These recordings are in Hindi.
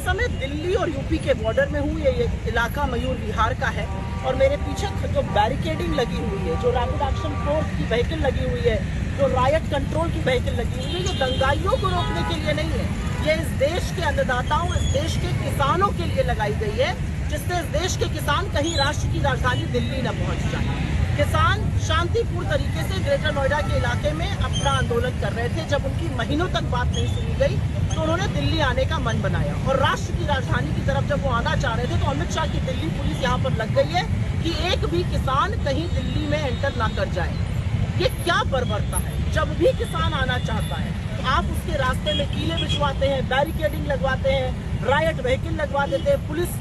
समय दिल्ली और यूपी के बॉर्डर में हूँ। ये इलाका मयूर विहार का है और मेरे पीछे जो बैरिकेडिंग लगी हुई है, जो रैपिड एक्शन फोर्स की व्हीकल लगी हुई है, जो रायट कंट्रोल की व्हीकल लगी हुई है, जो दंगाइयों को रोकने के लिए नहीं है, ये इस देश के अन्नदाताओं, इस देश के किसानों के लिए लगाई गई है, जिससे इस देश के किसान कहीं राष्ट्र की राजधानी दिल्ली न पहुंच जाए। किसान शांतिपूर्ण तरीके से ग्रेटर नोएडा के इलाके में अपना आंदोलन कर रहे थे। जब उनकी महीनों तक बात नहीं सुनी गई तो उन्होंने दिल्ली आने का मन बनाया और राष्ट्र की राजधानी की तरफ जब वो आना चाह रहे थे तो अमित शाह की दिल्ली पुलिस यहाँ पर लग गई है कि एक भी किसान कहीं दिल्ली में एंटर ना कर जाए। ये क्या बर्बरता है? जब भी किसान आना चाहता है तो आप उसके रास्ते में कीले बिछवाते हैं, बैरिकेडिंग लगवाते हैं, रायट व्हीकल लगवा देते हैं, पुलिस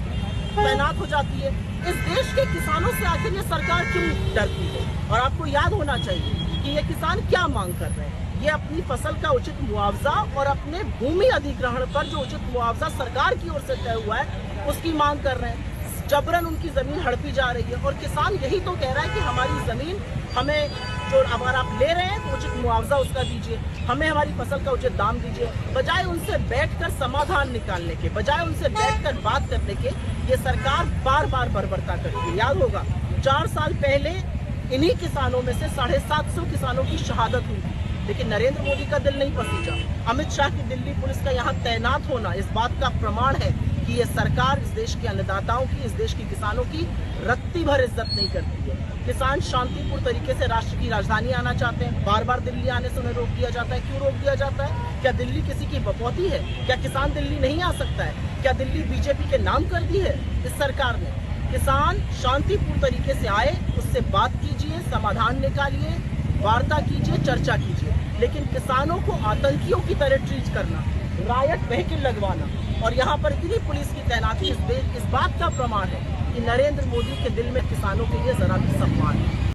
तैनात हो जाती है। इस देश के किसानों से आखिर ये सरकार क्यों डरती है? और आपको याद होना चाहिए कि ये किसान क्या मांग कर रहे हैं। ये अपनी फसल का उचित मुआवजा और अपने भूमि अधिग्रहण पर जो उचित मुआवजा सरकार की ओर से तय हुआ है उसकी मांग कर रहे हैं। जबरन उनकी जमीन हड़पी जा रही है और किसान यही तो कह रहा है कि हमारी जमीन हमें, जो अगर आप ले रहे हैं तो उचित मुआवजा उसका दीजिए, हमें हमारी फसल का उचित दाम दीजिए। बजाय उनसे बैठकर समाधान निकालने के, बजाय उनसे बैठकर बात करने के, ये सरकार बार बार बर्बरता करती है। याद होगा 4 साल पहले इन्हीं किसानों में से 750 किसानों की शहादत हुई थी, लेकिन नरेंद्र मोदी का दिल नहीं पसीजा। अमित शाह की दिल्ली पुलिस का यहाँ तैनात होना इस बात का प्रमाण है कि ये सरकार इस देश के अन्नदाताओं की, इस देश के किसानों की रत्ती भर इज्जत नहीं करती है। किसान शांतिपूर्ण तरीके से राष्ट्र की राजधानी आना चाहते हैं, बार बार दिल्ली आने से उन्हें रोक दिया जाता है। क्यों रोक दिया जाता है? क्या दिल्ली किसी की बपौती है? क्या किसान दिल्ली नहीं आ सकता है? क्या दिल्ली बीजेपी के नाम कर दी है इस सरकार ने? किसान शांतिपूर्ण तरीके से आए, उससे बात कीजिए, समाधान निकालिए, वार्ता कीजिए, चर्चा कीजिए। लेकिन किसानों को आतंकियों की तरह ट्रीट करना, रायट व्हीकल लगवाना और यहाँ पर इतनी पुलिस की तैनाती इस बात का प्रमाण है कि नरेंद्र मोदी के दिल में किसानों के लिए जरा भी सम्मान है।